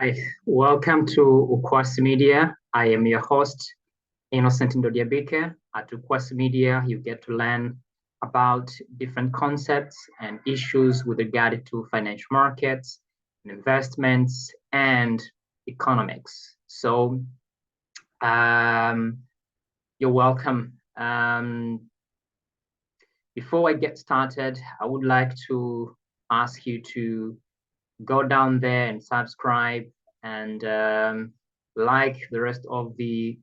Hi, welcome to Ukwasi Media. I am your host, Innocent Ndodiabike. At Ukwasi Media, you get to learn about different concepts and issues with regard to financial markets, investments, and economics. So you're welcome. Before I get started, I would like to ask you to go down there and subscribe and like the rest of the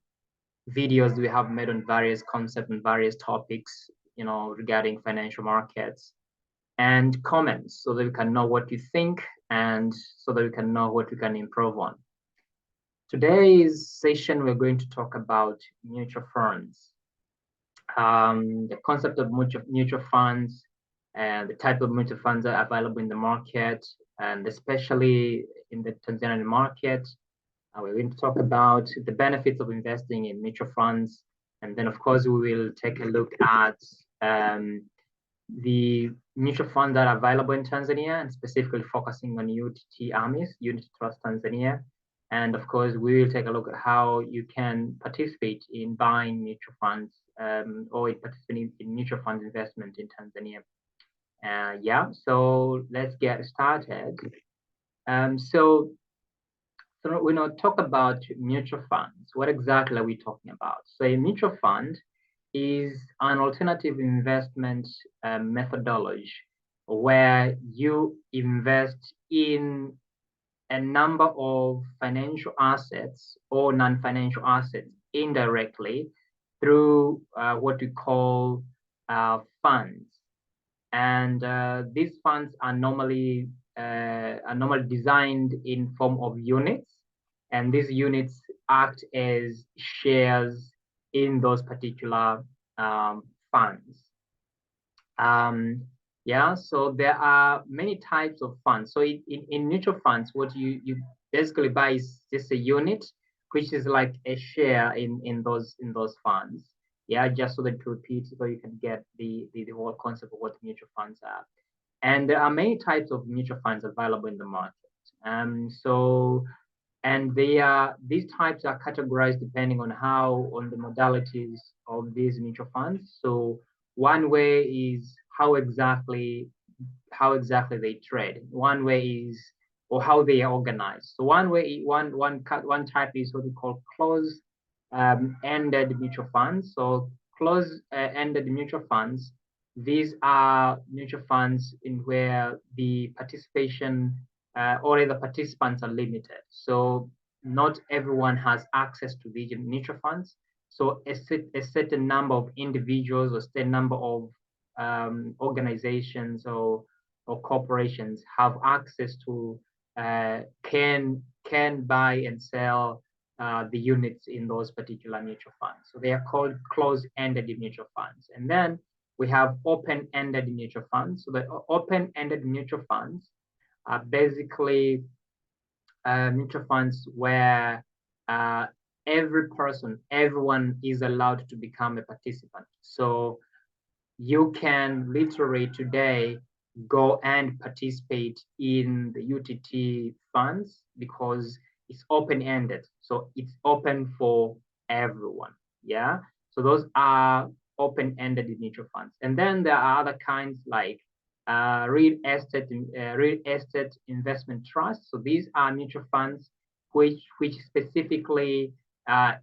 videos we have made on various concepts and various topics, regarding financial markets, and comments so that we can know what you think and so that we can know what we can improve on. Today's session, we're going to talk about mutual funds, the concept of mutual funds, and the type of mutual funds that are available in the market, and especially in the Tanzanian market. We're going to talk about the benefits of investing in mutual funds. And then, of course, we will take a look at the mutual funds that are available in Tanzania, and specifically focusing on UTT AMIS, Unity Trust Tanzania. And of course, we will take a look at how you can participate in buying mutual funds or participating in mutual fund investment in Tanzania. So let's get started. So when I talk about mutual funds, what exactly are we talking about? So a mutual fund is an alternative investment methodology where you invest in a number of financial assets or non-financial assets indirectly through what we call funds. And these funds are normally designed in form of units, and these units act as shares in those particular funds. So there are many types of funds. So in mutual funds, what you basically buy is just a unit, which is like a share in those funds. Just so that to repeat, so you can get the whole concept of what mutual funds are. And there are many types of mutual funds available in the market. These types are categorized depending on the modalities of these mutual funds. So one way is how exactly they trade. One way is or how they are organized. So one type is what we call closed-ended mutual funds. So closed-ended mutual funds, these are mutual funds in where the participation or the participants are limited. So not everyone has access to these mutual funds. So a certain number of individuals or a certain number of organizations or corporations have access to can buy and sell the units in those particular mutual funds. So they are called closed-ended mutual funds. And then we have open-ended mutual funds. So the open-ended mutual funds are basically mutual funds where everyone is allowed to become a participant. So you can literally today go and participate in the UTT funds because it's open-ended. So it's open for everyone. So those are open-ended mutual funds. And then there are other kinds like real estate investment trusts. So these are mutual funds which specifically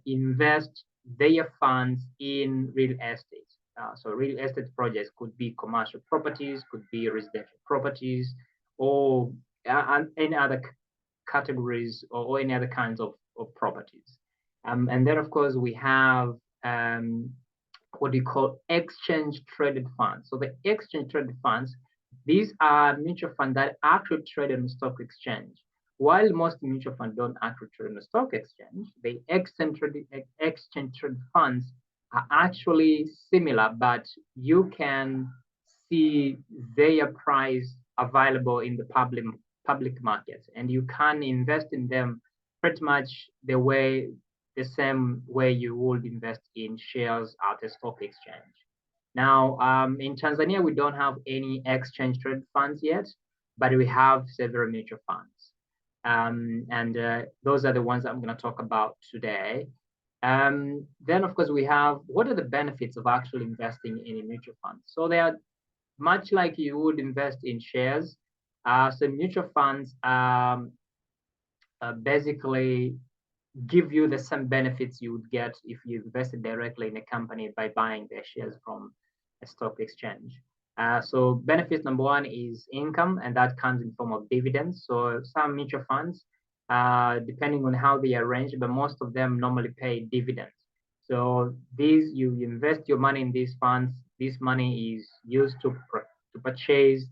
invest their funds in real estate. So real estate projects could be commercial properties, could be residential properties, or any other categories or any other kinds of properties. And then, of course, we have what we call exchange traded funds. So the exchange traded funds, these are mutual funds that actually trade on the stock exchange. While most mutual funds don't actually trade on the stock exchange, the exchange traded funds are actually similar, but you can see their price available in the public markets, and you can invest in them pretty much the same way you would invest in shares at a stock exchange. Now, in Tanzania, we don't have any exchange traded funds yet, but we have several mutual funds. Those are the ones I'm going to talk about today. Then, of course, we have what are the benefits of actually investing in a mutual fund? So they are much like you would invest in shares. So mutual funds basically give you the same benefits you would get if you invested directly in a company by buying their shares from a stock exchange. So benefit number one is income, and that comes in form of dividends. So some mutual funds, depending on how they are arranged, but most of them normally pay dividends. So these, you invest your money in these funds. This money is used to purchase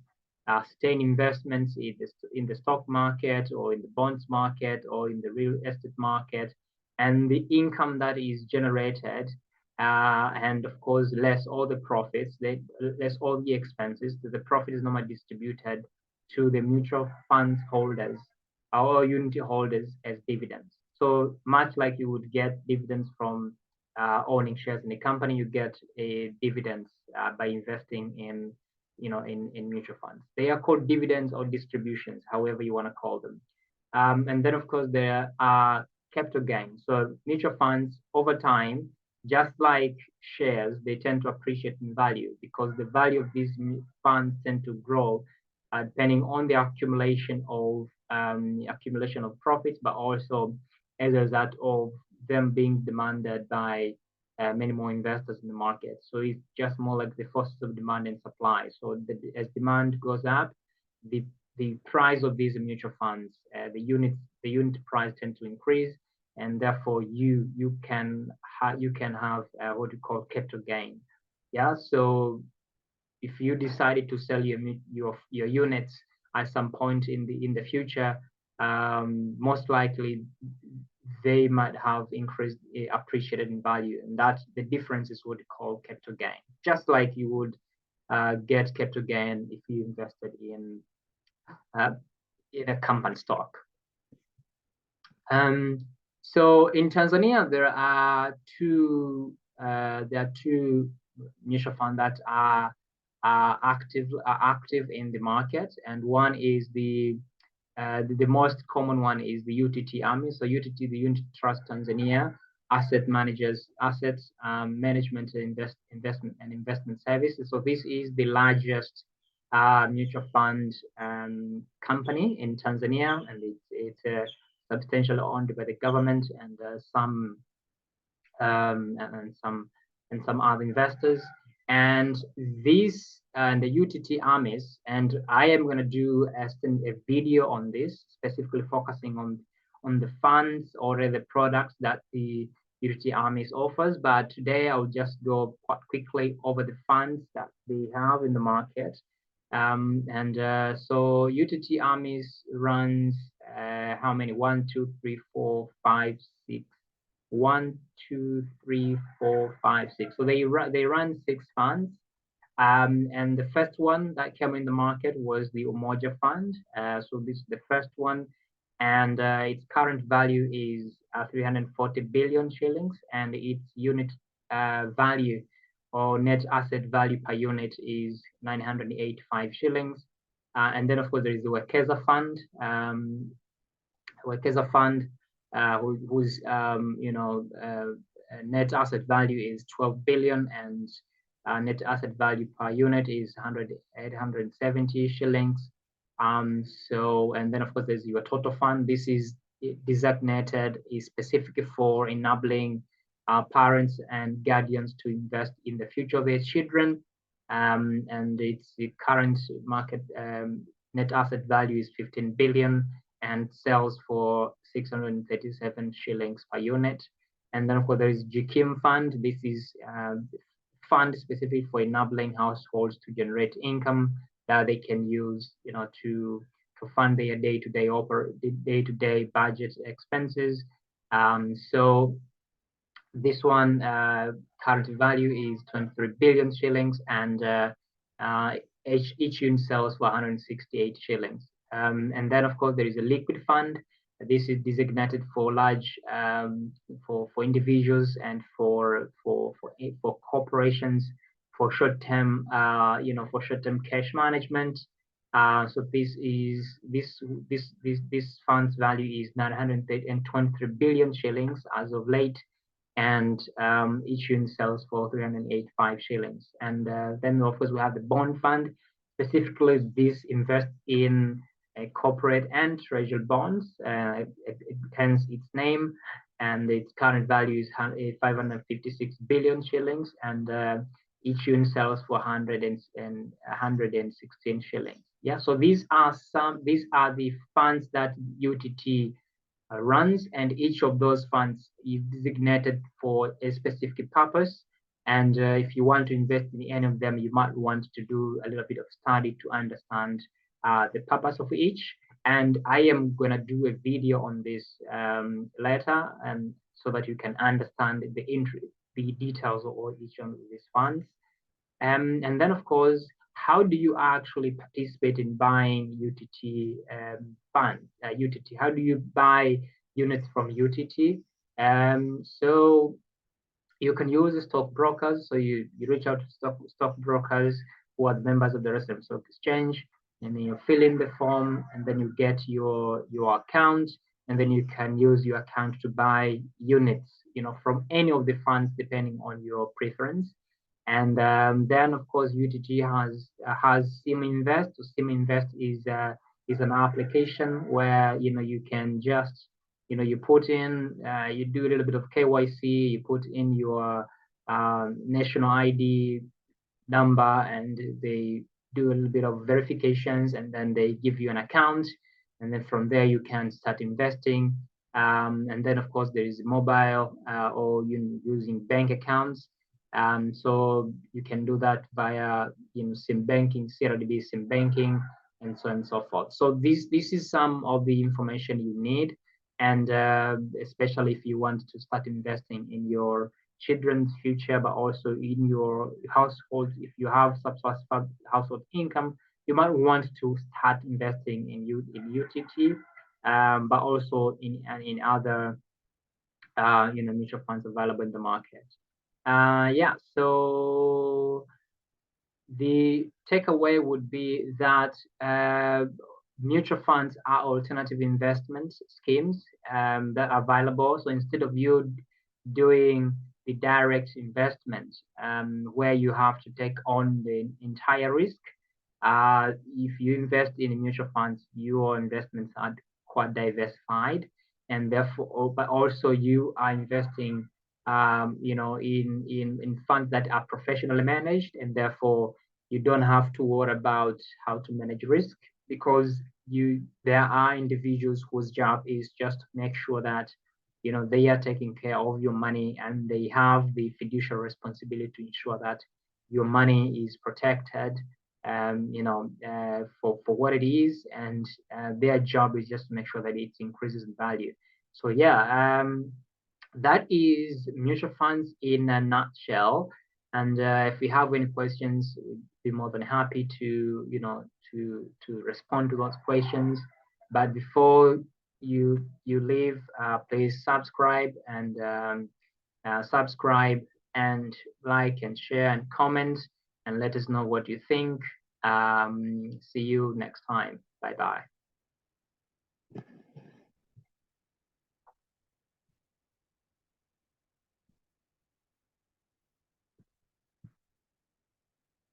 sustain investments in the stock market or in the bonds market or in the real estate market, and the income that is generated, and of course less all the profits, less all the expenses, the profit is normally distributed to the mutual funds holders or unity holders as dividends. So much like you would get dividends from owning shares in a company, you get a dividends by investing in in mutual funds. They are called dividends or distributions, however you want to call them. And then, of course, there are capital gains. So mutual funds over time, just like shares, they tend to appreciate in value because the value of these funds tend to grow depending on the accumulation of profits, but also as a result of them being demanded by many more investors in the market. So it's just more like the forces of demand and supply. So as demand goes up, the price of these mutual funds, the unit price tend to increase, and therefore you can have what you call capital gain. Yeah. So if you decided to sell your units at some point in the future, most likely they might have increased, appreciated in value, and that's the difference is what we call capital gain. Just like you would get capital gain if you invested in a company stock. So in Tanzania, there are two mutual funds that are active in the market, and one is the most common one is the UTT AMIS. So UTT, the Unity Trust Tanzania Asset Managers, Assets Management and Investment Services. So this is the largest mutual fund company in Tanzania, and it's substantially owned by the government and some other investors. And this and the UTT AMIS, and I am going to do a video on this, specifically focusing on the funds or the products that the UTT AMIS offers. But today I'll just go quite quickly over the funds that they have in the market. So UTT AMIS runs how many? 1, 2, 3, 4, 5, 6. 1, 2, 3, 4, 5, 6. So they run 6 funds. And the first one that came in the market was the Umoja Fund. So this is the first one, and its current value is 340 billion shillings, and its unit value or net asset value per unit is 985 shillings. And then of course there is the Wekeza Fund. Wekeza Fund, whose net asset value is 12 billion, and net asset value per unit is 870 shillings. So, and then of course there's your total fund. This is designated, is specifically for enabling parents and guardians to invest in the future of their children. And its the current market net asset value is 15 billion and sells for 637 shillings per unit. And then of course there is Jikim Fund. This is fund specific for enabling households to generate income that they can use, to fund their day-to-day budget expenses. So this one current value is 23 billion shillings, and each unit sells for 168 shillings. And then of course there is a liquid fund. This is designated for large, for individuals and for corporations, for short-term, for short-term cash management. So this fund's value is 923 billion shillings as of late, and each unit sells for 385 shillings. And then of course we have the bond fund. Specifically, this invests in corporate and treasury bonds. Hence its name, and its current value is 556 billion shillings, and each unit sells for 116 shillings. Yeah, so these are the funds that UTT runs, and each of those funds is designated for a specific purpose. And if you want to invest in any of them, you might want to do a little bit of study to understand the purpose of each. And I am going to do a video on this later, and so that you can understand the details of each one of these funds. And then, of course, how do you actually participate in buying UTT funds? UTT, how do you buy units from UTT? So you can use stockbrokers. So you reach out to stockbrokers who are members of the Resident Stock Exchange, and then you fill in the form, and then you get your account, and then you can use your account to buy units, from any of the funds depending on your preference. And then, of course, UTT has Sim Invest. So Sim Invest is an application where you can just you put in you do a little bit of KYC, you put in your national ID number, and they do a little bit of verifications, and then they give you an account, and then from there you can start investing. And then, of course, there is mobile or using bank accounts. So you can do that via sim banking, CRDB sim banking, and so on and so forth. So this is some of the information you need, and especially if you want to start investing in your children's future, but also in your household. If you have subsistence household income, you might want to start investing in UTT, but also in other mutual funds available in the market. Yeah, so the takeaway would be that mutual funds are alternative investment schemes that are available. So instead of you doing the direct investment where you have to take on the entire risk, if you invest in mutual funds, your investments are quite diversified, and therefore, but also you are investing in funds that are professionally managed, and therefore you don't have to worry about how to manage risk, because there are individuals whose job is just to make sure that they are taking care of your money, and they have the fiduciary responsibility to ensure that your money is protected for what it is, and their job is just to make sure that it increases in value. So yeah, that is mutual funds in a nutshell. And if we have any questions, we'd be more than happy to to respond to those questions. But before you leave, please subscribe and like and share and comment, and let us know what you think. See you next time. Bye bye.